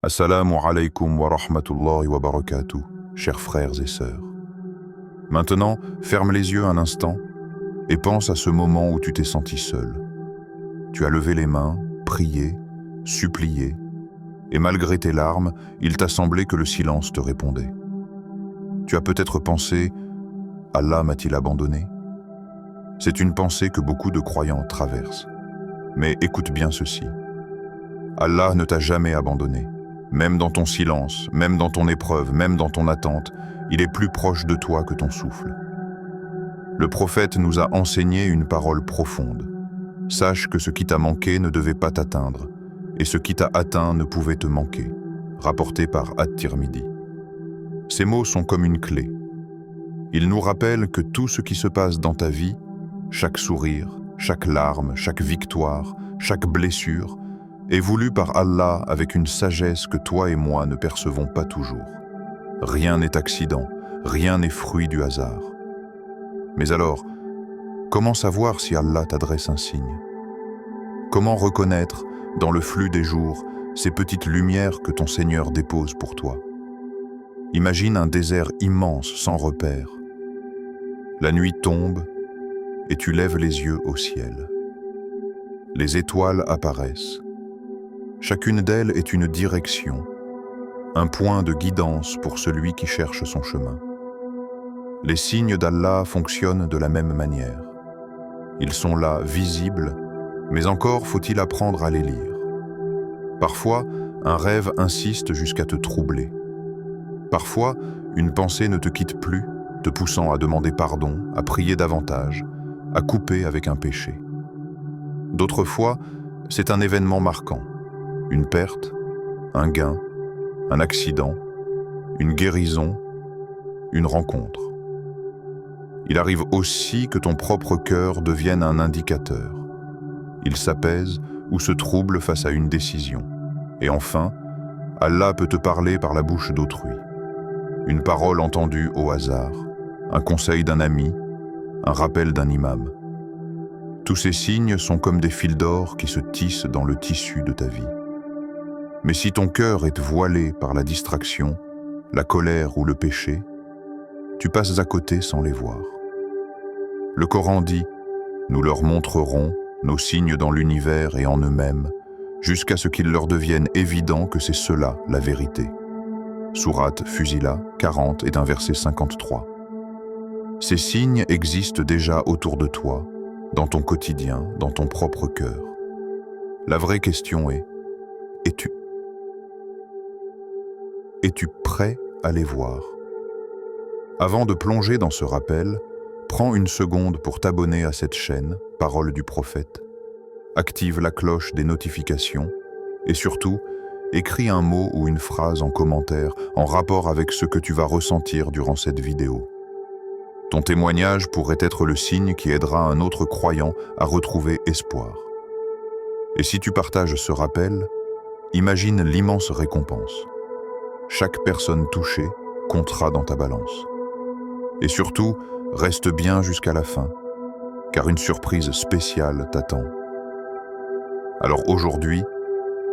Assalamu alaikum wa rahmatullahi wa barakatuh, chers frères et sœurs. Maintenant, ferme les yeux un instant et pense à ce moment où tu t'es senti seul. Tu as levé les mains, prié, supplié, et malgré tes larmes, il t'a semblé que le silence te répondait. Tu as peut-être pensé « Allah m'a-t-il abandonné ?» C'est une pensée que beaucoup de croyants traversent. Mais écoute bien ceci. Allah ne t'a jamais abandonné. Même dans ton silence, même dans ton épreuve, même dans ton attente, il est plus proche de toi que ton souffle. Le prophète nous a enseigné une parole profonde. Sache que ce qui t'a manqué ne devait pas t'atteindre, et ce qui t'a atteint ne pouvait te manquer. Rapporté par At-Tirmidhi. Ces mots sont comme une clé. Ils nous rappellent que tout ce qui se passe dans ta vie, chaque sourire, chaque larme, chaque victoire, chaque blessure, est voulu par Allah avec une sagesse que toi et moi ne percevons pas toujours. Rien n'est accident, rien n'est fruit du hasard. Mais alors, comment savoir si Allah t'adresse un signe? Comment reconnaître, dans le flux des jours, ces petites lumières que ton Seigneur dépose pour toi? Imagine un désert immense sans repère. La nuit tombe et tu lèves les yeux au ciel. Les étoiles apparaissent. Chacune d'elles est une direction, un point de guidance pour celui qui cherche son chemin. Les signes d'Allah fonctionnent de la même manière. Ils sont là, visibles, mais encore faut-il apprendre à les lire. Parfois, un rêve insiste jusqu'à te troubler. Parfois, une pensée ne te quitte plus, te poussant à demander pardon, à prier davantage, à couper avec un péché. D'autres fois, c'est un événement marquant. Une perte, un gain, un accident, une guérison, une rencontre. Il arrive aussi que ton propre cœur devienne un indicateur. Il s'apaise ou se trouble face à une décision. Et enfin, Allah peut te parler par la bouche d'autrui. Une parole entendue au hasard, un conseil d'un ami, un rappel d'un imam. Tous ces signes sont comme des fils d'or qui se tissent dans le tissu de ta vie. Mais si ton cœur est voilé par la distraction, la colère ou le péché, tu passes à côté sans les voir. Le Coran dit « Nous leur montrerons nos signes dans l'univers et en eux-mêmes, jusqu'à ce qu'il leur devienne évident que c'est cela la vérité. » Sourate Fusila 40 est un verset 53. Ces signes existent déjà autour de toi, dans ton quotidien, dans ton propre cœur. La vraie question est « Es-tu prêt à les voir? » Avant de plonger dans ce rappel, prends une seconde pour t'abonner à cette chaîne, Parole du Prophète. Active la cloche des notifications et surtout, écris un mot ou une phrase en commentaire en rapport avec ce que tu vas ressentir durant cette vidéo. Ton témoignage pourrait être le signe qui aidera un autre croyant à retrouver espoir. Et si tu partages ce rappel, imagine l'immense récompense. Chaque personne touchée comptera dans ta balance. Et surtout, reste bien jusqu'à la fin, car une surprise spéciale t'attend. Alors aujourd'hui,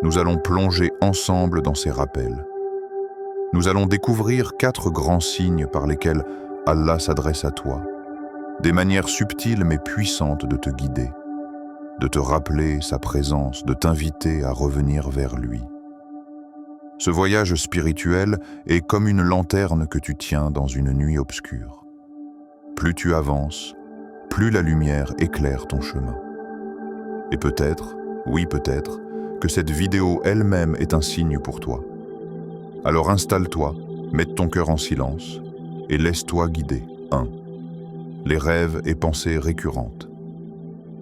nous allons plonger ensemble dans ces rappels. Nous allons découvrir 4 grands signes par lesquels Allah s'adresse à toi, des manières subtiles mais puissantes de te guider, de te rappeler sa présence, de t'inviter à revenir vers lui. Ce voyage spirituel est comme une lanterne que tu tiens dans une nuit obscure. Plus tu avances, plus la lumière éclaire ton chemin. Et peut-être, oui peut-être, que cette vidéo elle-même est un signe pour toi. Alors installe-toi, mets ton cœur en silence et laisse-toi guider. 1. Les rêves et pensées récurrentes.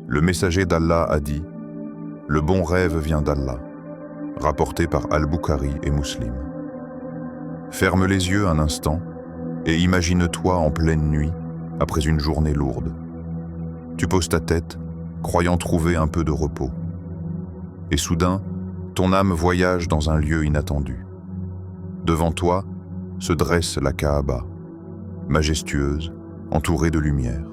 Le messager d'Allah a dit « Le bon rêve vient d'Allah », rapporté par Al-Bukhari et Muslim. Ferme les yeux un instant et imagine-toi en pleine nuit, après une journée lourde. Tu poses ta tête, croyant trouver un peu de repos. Et soudain, ton âme voyage dans un lieu inattendu. Devant toi se dresse la Kaaba, majestueuse, entourée de lumière.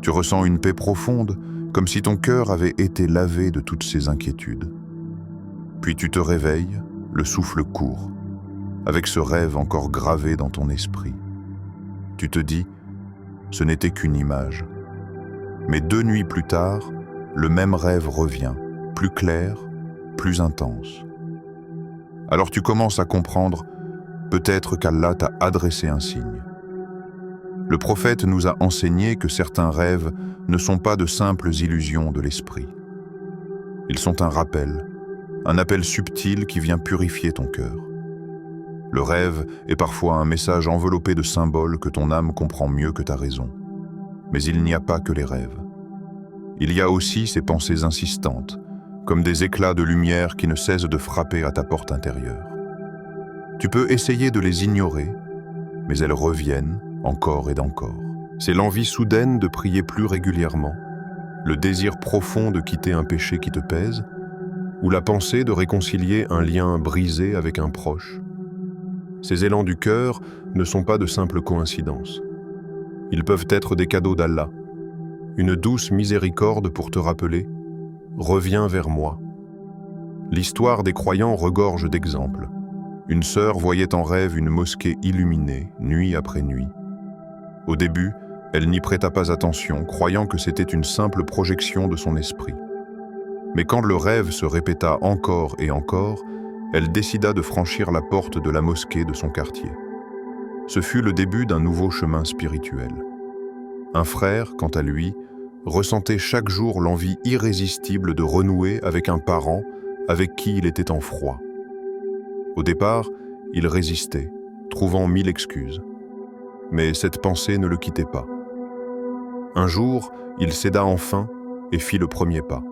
Tu ressens une paix profonde, comme si ton cœur avait été lavé de toutes ses inquiétudes. Puis tu te réveilles, le souffle court, avec ce rêve encore gravé dans ton esprit. Tu te dis, ce n'était qu'une image. Mais 2 nuits plus tard, le même rêve revient, plus clair, plus intense. Alors tu commences à comprendre, peut-être qu'Allah t'a adressé un signe. Le prophète nous a enseigné que certains rêves ne sont pas de simples illusions de l'esprit. Ils sont un rappel, un appel subtil qui vient purifier ton cœur. Le rêve est parfois un message enveloppé de symboles que ton âme comprend mieux que ta raison. Mais il n'y a pas que les rêves. Il y a aussi ces pensées insistantes, comme des éclats de lumière qui ne cessent de frapper à ta porte intérieure. Tu peux essayer de les ignorer, mais elles reviennent encore et encore. C'est l'envie soudaine de prier plus régulièrement, le désir profond de quitter un péché qui te pèse, ou la pensée de réconcilier un lien brisé avec un proche. Ces élans du cœur ne sont pas de simples coïncidences. Ils peuvent être des cadeaux d'Allah, une douce miséricorde pour te rappeler « Reviens vers moi ». L'histoire des croyants regorge d'exemples. Une sœur voyait en rêve une mosquée illuminée, nuit après nuit. Au début, elle n'y prêta pas attention, croyant que c'était une simple projection de son esprit. Mais quand le rêve se répéta encore et encore, elle décida de franchir la porte de la mosquée de son quartier. Ce fut le début d'un nouveau chemin spirituel. Un frère, quant à lui, ressentait chaque jour l'envie irrésistible de renouer avec un parent avec qui il était en froid. Au départ, il résistait, trouvant 1000 excuses. Mais cette pensée ne le quittait pas. Un jour, il céda enfin et fit le premier pas.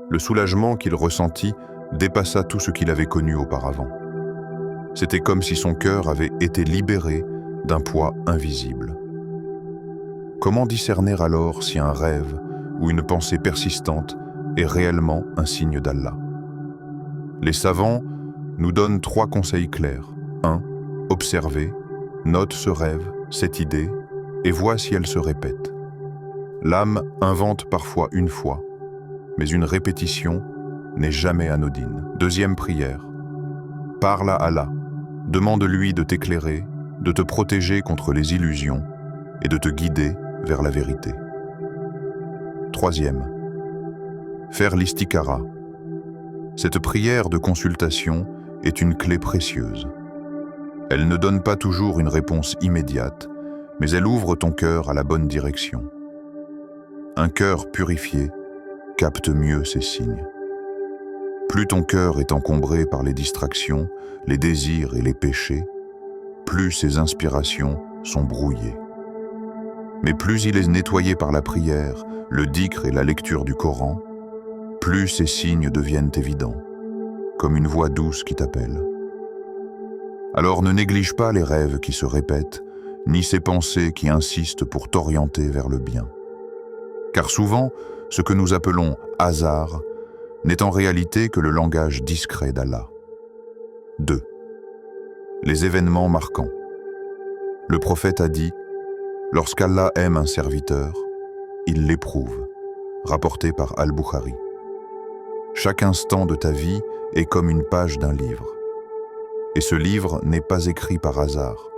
Le soulagement qu'il ressentit dépassa tout ce qu'il avait connu auparavant. C'était comme si son cœur avait été libéré d'un poids invisible. Comment discerner alors si un rêve ou une pensée persistante est réellement un signe d'Allah? Les savants nous donnent 3 conseils clairs. 1. Observer, note ce rêve, cette idée, et vois si elle se répète. L'âme invente parfois une fois, mais une répétition n'est jamais anodine. 2e prière. Parle à Allah. Demande-lui de t'éclairer, de te protéger contre les illusions et de te guider vers la vérité. 3e. Faire l'istikhara. Cette prière de consultation est une clé précieuse. Elle ne donne pas toujours une réponse immédiate, mais elle ouvre ton cœur à la bonne direction. Un cœur purifié capte mieux ces signes. Plus ton cœur est encombré par les distractions, les désirs et les péchés, plus ses inspirations sont brouillées. Mais plus il est nettoyé par la prière, le dhikr et la lecture du Coran, plus ces signes deviennent évidents, comme une voix douce qui t'appelle. Alors ne néglige pas les rêves qui se répètent, ni ces pensées qui insistent pour t'orienter vers le bien. Car souvent, ce que nous appelons hasard n'est en réalité que le langage discret d'Allah. 2. Les événements marquants. Le prophète a dit « Lorsqu'Allah aime un serviteur, il l'éprouve », rapporté par Al-Bukhari. Chaque instant de ta vie est comme une page d'un livre. Et ce livre n'est pas écrit par hasard.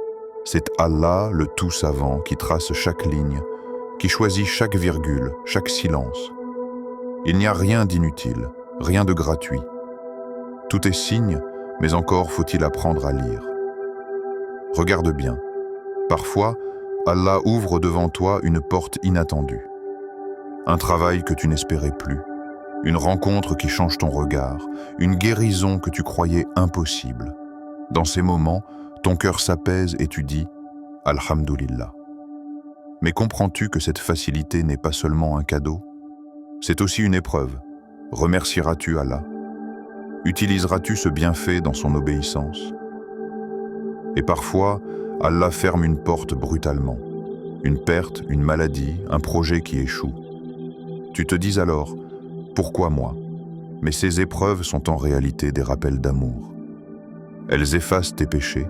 C'est Allah, le tout-savant, qui trace chaque ligne, qui choisit chaque virgule, chaque silence. Il n'y a rien d'inutile, rien de gratuit. Tout est signe, mais encore faut-il apprendre à lire. Regarde bien. Parfois, Allah ouvre devant toi une porte inattendue. Un travail que tu n'espérais plus, une rencontre qui change ton regard, une guérison que tu croyais impossible. Dans ces moments, ton cœur s'apaise et tu dis « Alhamdulillah ». Mais comprends-tu que cette facilité n'est pas seulement un cadeau? C'est aussi une épreuve. Remercieras-tu Allah? Utiliseras-tu ce bienfait dans son obéissance? Et parfois, Allah ferme une porte brutalement. Une perte, une maladie, un projet qui échoue. Tu te dis alors « Pourquoi moi ?» Mais ces épreuves sont en réalité des rappels d'amour. Elles effacent tes péchés,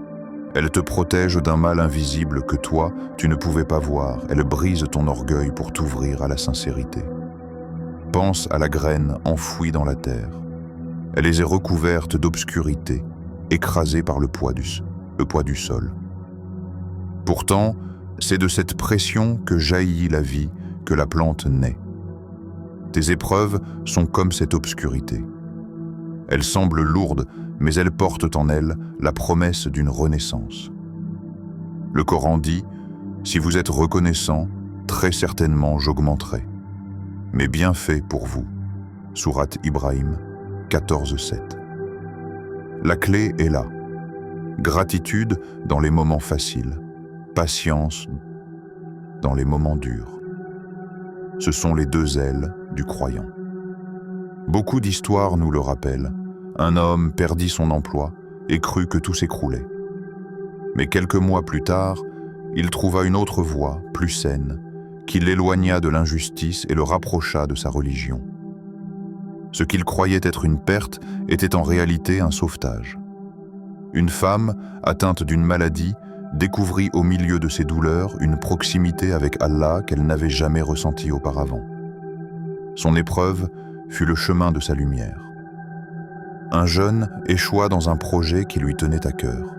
elles te protègent d'un mal invisible que toi, tu ne pouvais pas voir, elles brisent ton orgueil pour t'ouvrir à la sincérité. Pense à la graine enfouie dans la terre. Elle les est recouverte d'obscurité, écrasée par le poids du sol. Pourtant, c'est de cette pression que jaillit la vie, que la plante naît. Tes épreuves sont comme cette obscurité. Elles semblent lourdes, mais elles portent en elles la promesse d'une renaissance. Le Coran dit « Si vous êtes reconnaissant, très certainement j'augmenterai. Mes bienfaits pour vous. » Sourate Ibrahim 14:7. La clé est là. Gratitude dans les moments faciles, patience dans les moments durs. Ce sont les deux ailes du croyant. Beaucoup d'histoires nous le rappellent. Un homme perdit son emploi et crut que tout s'écroulait. Mais quelques mois plus tard, il trouva une autre voie, plus saine, qui l'éloigna de l'injustice et le rapprocha de sa religion. Ce qu'il croyait être une perte était en réalité un sauvetage. Une femme, atteinte d'une maladie, découvrit au milieu de ses douleurs une proximité avec Allah qu'elle n'avait jamais ressentie auparavant. Son épreuve fut le chemin de sa lumière. Un jeune échoua dans un projet qui lui tenait à cœur.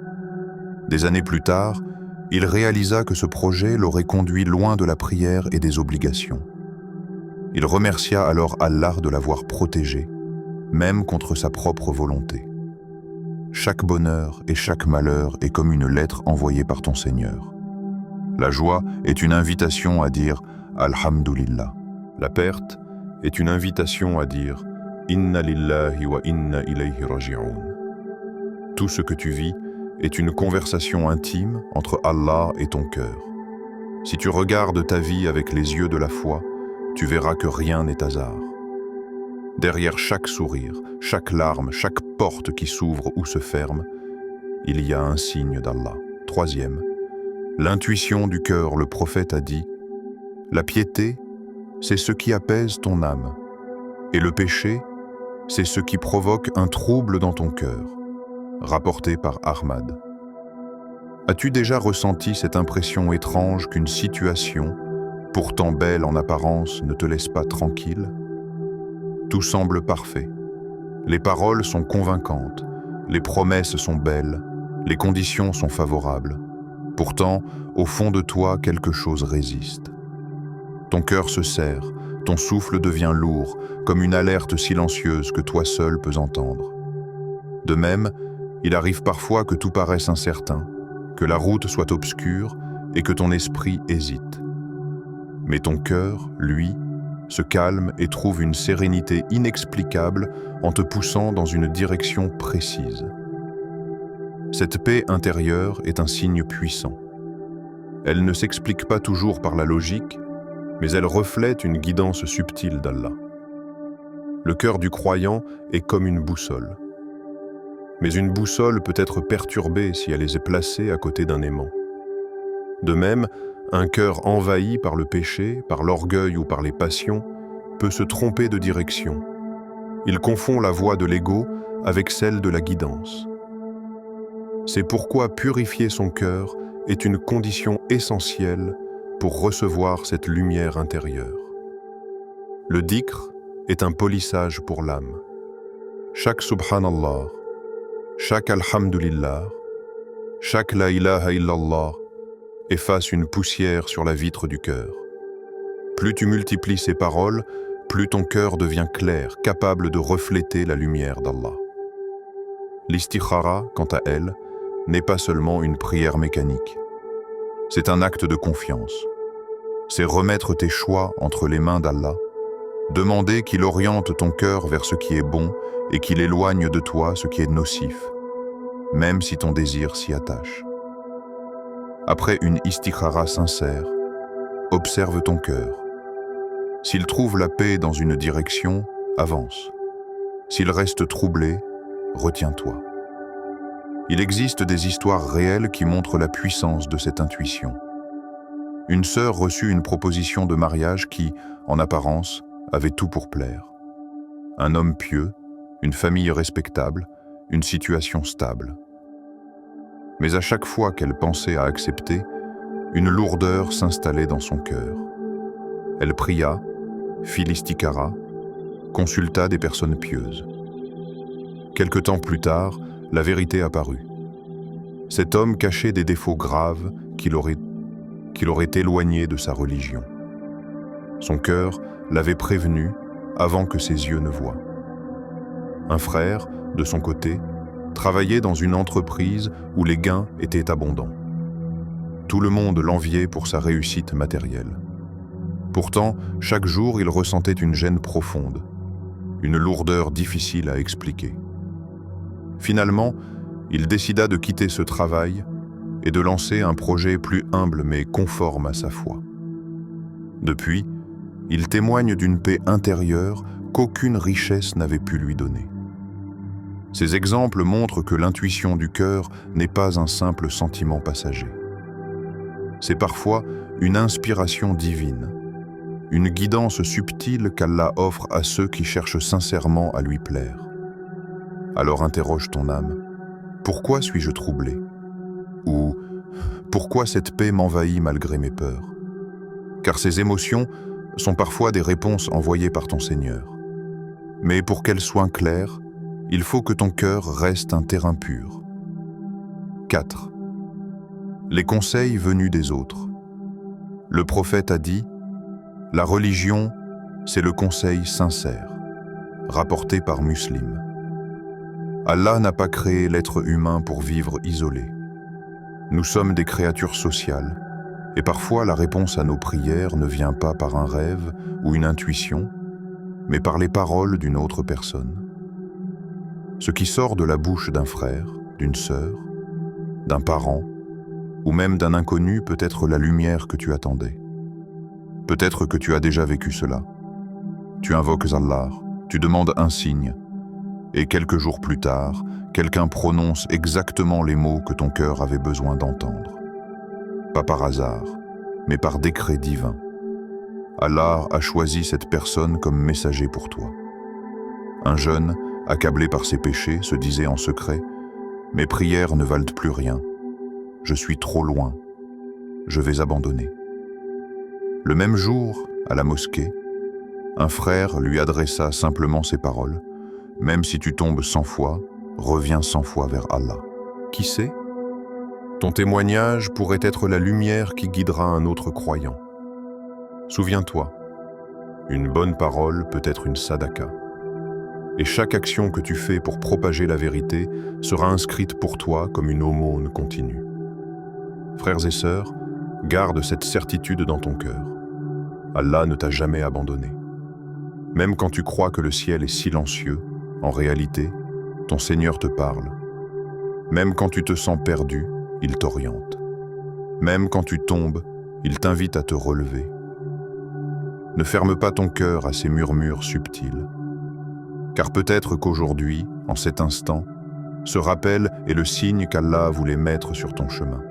Des années plus tard, il réalisa que ce projet l'aurait conduit loin de la prière et des obligations. Il remercia alors Allah de l'avoir protégé, même contre sa propre volonté. Chaque bonheur et chaque malheur est comme une lettre envoyée par ton Seigneur. La joie est une invitation à dire « Alhamdulillah ». La perte est une invitation à dire « Inna lillahi wa inna ilayhi raji'un ». Tout ce que tu vis est une conversation intime entre Allah et ton cœur. Si tu regardes ta vie avec les yeux de la foi, tu verras que rien n'est hasard. Derrière chaque sourire, chaque larme, chaque porte qui s'ouvre ou se ferme, il y a un signe d'Allah. Troisième, l'intuition du cœur. Le prophète a dit « La piété, c'est ce qui apaise ton âme, et le péché, c'est ce qui provoque un trouble dans ton cœur. » Rapporté par Ahmad. As-tu déjà ressenti cette impression étrange qu'une situation, pourtant belle en apparence, ne te laisse pas tranquille? Tout semble parfait. Les paroles sont convaincantes, les promesses sont belles, les conditions sont favorables. Pourtant, au fond de toi, quelque chose résiste. Ton cœur se serre, ton souffle devient lourd, comme une alerte silencieuse que toi seul peux entendre. De même, il arrive parfois que tout paraisse incertain, que la route soit obscure et que ton esprit hésite. Mais ton cœur, lui, se calme et trouve une sérénité inexplicable en te poussant dans une direction précise. Cette paix intérieure est un signe puissant. Elle ne s'explique pas toujours par la logique, mais elle reflète une guidance subtile d'Allah. Le cœur du croyant est comme une boussole. Mais une boussole peut être perturbée si elle est placée à côté d'un aimant. De même, un cœur envahi par le péché, par l'orgueil ou par les passions, peut se tromper de direction. Il confond la voie de l'ego avec celle de la guidance. C'est pourquoi purifier son cœur est une condition essentielle pour recevoir cette lumière intérieure. Le dhikr est un polissage pour l'âme. Chaque subhanallah, chaque alhamdulillah, chaque la ilaha illallah efface une poussière sur la vitre du cœur. Plus tu multiplies ces paroles, plus ton cœur devient clair, capable de refléter la lumière d'Allah. L'istikhara, quant à elle, n'est pas seulement une prière mécanique. C'est un acte de confiance. C'est remettre tes choix entre les mains d'Allah, demander qu'il oriente ton cœur vers ce qui est bon et qu'il éloigne de toi ce qui est nocif, même si ton désir s'y attache. Après une istikhara sincère, observe ton cœur. S'il trouve la paix dans une direction, avance. S'il reste troublé, retiens-toi. Il existe des histoires réelles qui montrent la puissance de cette intuition. Une sœur reçut une proposition de mariage qui, en apparence, avait tout pour plaire. Un homme pieux, une famille respectable, une situation stable. Mais à chaque fois qu'elle pensait à accepter, une lourdeur s'installait dans son cœur. Elle pria, fit l'istikhara, consulta des personnes pieuses. Quelque temps plus tard, la vérité apparut. Cet homme cachait des défauts graves qui l'auraient éloigné de sa religion. Son cœur l'avait prévenu avant que ses yeux ne voient. Un frère, de son côté, travaillait dans une entreprise où les gains étaient abondants. Tout le monde l'enviait pour sa réussite matérielle. Pourtant, chaque jour, il ressentait une gêne profonde, une lourdeur difficile à expliquer. Finalement, il décida de quitter ce travail et de lancer un projet plus humble mais conforme à sa foi. Depuis, il témoigne d'une paix intérieure qu'aucune richesse n'avait pu lui donner. Ces exemples montrent que l'intuition du cœur n'est pas un simple sentiment passager. C'est parfois une inspiration divine, une guidance subtile qu'Allah offre à ceux qui cherchent sincèrement à lui plaire. Alors interroge ton âme. Pourquoi suis-je troublé? Ou pourquoi cette paix m'envahit malgré mes peurs? Car ces émotions sont parfois des réponses envoyées par ton Seigneur. Mais pour qu'elles soient claires, il faut que ton cœur reste un terrain pur. 4. Les conseils venus des autres. Le prophète a dit « La religion, c'est le conseil sincère », rapporté par Muslim. Allah n'a pas créé l'être humain pour vivre isolé. Nous sommes des créatures sociales, et parfois la réponse à nos prières ne vient pas par un rêve ou une intuition, mais par les paroles d'une autre personne. Ce qui sort de la bouche d'un frère, d'une sœur, d'un parent, ou même d'un inconnu peut être la lumière que tu attendais. Peut-être que tu as déjà vécu cela. Tu invoques Allah, tu demandes un signe, et quelques jours plus tard, quelqu'un prononce exactement les mots que ton cœur avait besoin d'entendre. Pas par hasard, mais par décret divin. Allah a choisi cette personne comme messager pour toi. Un jeune, accablé par ses péchés, se disait en secret « Mes prières ne valent plus rien. Je suis trop loin. Je vais abandonner. » Le même jour, à la mosquée, un frère lui adressa simplement ces paroles « Même si tu tombes 100 fois, reviens 100 fois vers Allah. » Qui sait? Ton témoignage pourrait être la lumière qui guidera un autre croyant. Souviens-toi, une bonne parole peut être une sadaka. Et chaque action que tu fais pour propager la vérité sera inscrite pour toi comme une aumône continue. Frères et sœurs, garde cette certitude dans ton cœur. Allah ne t'a jamais abandonné. Même quand tu crois que le ciel est silencieux, en réalité, ton Seigneur te parle. Même quand tu te sens perdu, il t'oriente. Même quand tu tombes, il t'invite à te relever. Ne ferme pas ton cœur à ces murmures subtils. Car peut-être qu'aujourd'hui, en cet instant, ce rappel est le signe qu'Allah voulait mettre sur ton chemin.